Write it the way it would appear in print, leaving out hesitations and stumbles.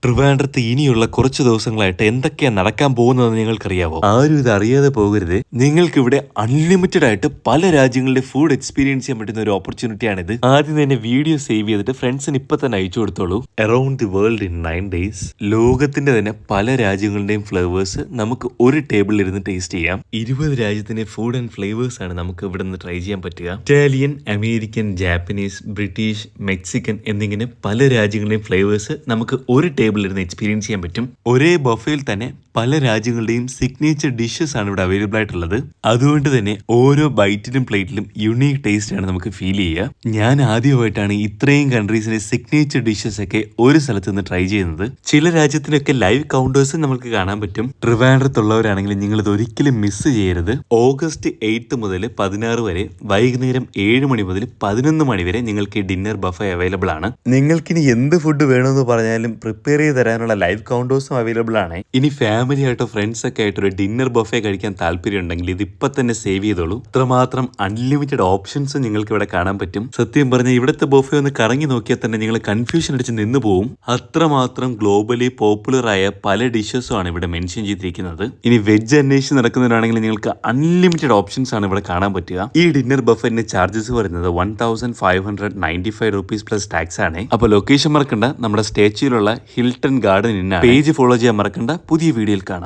ട്രിവാൻഡ്രത്ത് ഇനിയുള്ള കുറച്ച് ദിവസങ്ങളായിട്ട് എന്തൊക്കെയാണ് നടക്കാൻ പോകുന്നതെന്ന് നിങ്ങൾക്കറിയാവോ? ആരും ഇത് അറിയാതെ പോകരുത്. നിങ്ങൾക്കിവിടെ അൺലിമിറ്റഡ് ആയിട്ട് പല രാജ്യങ്ങളുടെ ഫുഡ് എക്സ്പീരിയൻസ് ചെയ്യാൻ പറ്റുന്ന ഒരു ഓപ്പർച്യൂണിറ്റിയാണിത്. ആദ്യം തന്നെ വീഡിയോ സേവ് ചെയ്തിട്ട് ഫ്രണ്ട്സിന് ഇപ്പൊ തന്നെ അയച്ചു കൊടുത്തോളൂ. Around the world in 9 days. ലോകത്തിന്റെ തന്നെ പല രാജ്യങ്ങളുടെയും ഫ്ലേവേഴ്സ് നമുക്ക് ഒരു ടേബിളിൽ ഇരുന്ന് ടേസ്റ്റ് ചെയ്യാം. 20 രാജ്യത്തിന്റെ ഫുഡ് ആൻഡ് ഫ്ലേവേഴ്സ് ആണ് നമുക്ക് ഇവിടെ നിന്ന് ട്രൈ ചെയ്യാൻ പറ്റുക. Italian, American, Japanese, British, Mexican എന്നിങ്ങനെ പല രാജ്യങ്ങളുടെയും ഫ്ലേവേഴ്സ് നമുക്ക് ഒരു ടേബിളിലിരുന്ന് എക്സ്പീരിയൻസ് ചെയ്യാൻ പറ്റും. ഒരേ ബഫയിൽ തന്നെ പല രാജ്യങ്ങളുടെയും സിഗ്നേച്ചർ ഡിഷസ് ആണ് ഇവിടെ അവൈലബിൾ ആയിട്ടുള്ളത്. അതുകൊണ്ട് തന്നെ ഓരോ ബൈറ്റിലും പ്ലേറ്റിലും യുണീക് ടേസ്റ്റ് ആണ് നമുക്ക് ഫീൽ ചെയ്യുക. ഞാൻ ആദ്യമായിട്ടാണ് ഇത്രയും കൺട്രീസിന്റെ സിഗ്നേച്ചർ ഡിഷസ് ഒക്കെ ഒരു സ്ഥലത്ത് നിന്ന് ട്രൈ ചെയ്യുന്നത്. ചില രാജ്യത്തിനൊക്കെ ലൈവ് കൗണ്ടേഴ്സ് നമുക്ക് കാണാൻ പറ്റും. ട്രിവാൻഡ്രത്തുള്ളവരാണെങ്കിൽ നിങ്ങൾ ഇത് ഒരിക്കലും മിസ് ചെയ്യരുത്. ഓഗസ്റ്റ് 8 മുതൽ 16 വരെ വൈകുന്നേരം 7 മണി മുതൽ 11 മണി വരെ നിങ്ങൾക്ക് ഡിന്നർ ബഫേ അവൈലബിൾ ആണ്. നിങ്ങൾക്കിനി എന്ത് ഫുഡ് വേണമെന്ന് പറഞ്ഞാലും പ്രിപ്പയർ ചെയ്ത് തരാനുള്ള ലൈവ് കൗണ്ടേഴ്സും അവൈലബിൾ ആണ്. ഇനി ഫാമിലി ആയിട്ടോ ഫ്രണ്ട്സ് ഒക്കെ ആയിട്ട് ഒരു ഡിന്നർ ബഫേ കഴിക്കാൻ താല്പര്യം ഉണ്ടെങ്കിൽ ഇത് ഇപ്പൊ തന്നെ സേവ് ചെയ്തോളൂ. ഇത്രമാത്രം അൺലിമിറ്റഡ് ഓപ്ഷൻസ് നിങ്ങൾക്ക് ഇവിടെ കാണാൻ പറ്റും. സത്യം പറഞ്ഞാൽ ഇവിടുത്തെ ബഫേ ഒന്ന് കറങ്ങി നോക്കിയാൽ തന്നെ നിങ്ങൾ കൺഫ്യൂഷൻ അടിച്ച് നിന്ന് പോവും. അത്രമാത്രം ഗ്ലോബലി പോപ്പുലർ ആയ പല ഡിഷസും ആണ് ഇവിടെ മെൻഷൻ ചെയ്തിരിക്കുന്നത്. ഇനി വെജ് അന്വേഷിച്ച് നടക്കുന്നവരാണെങ്കിൽ നിങ്ങൾക്ക് അൺലിമിറ്റഡ് ഓപ്ഷൻസ് ആണ് ഇവിടെ കാണാൻ പറ്റുക. ഈ ഡിന്നർ ബഫേന്റെ ചാർജസ് വരുന്നത് 1595 rupees പ്ലസ് ടാക്സ് ആണ്. അപ്പൊ ലൊക്കേഷൻ മറക്കണ്ട, നമ്മുടെ സ്റ്റാച്യൂലുള്ള ഹിൽട്ടൺ ഗാർഡൻ പേജ് ഫോളോ ചെയ്യാൻ മറക്കണ്ട. പുതിയ വീഡിയോയിൽ കാണാം.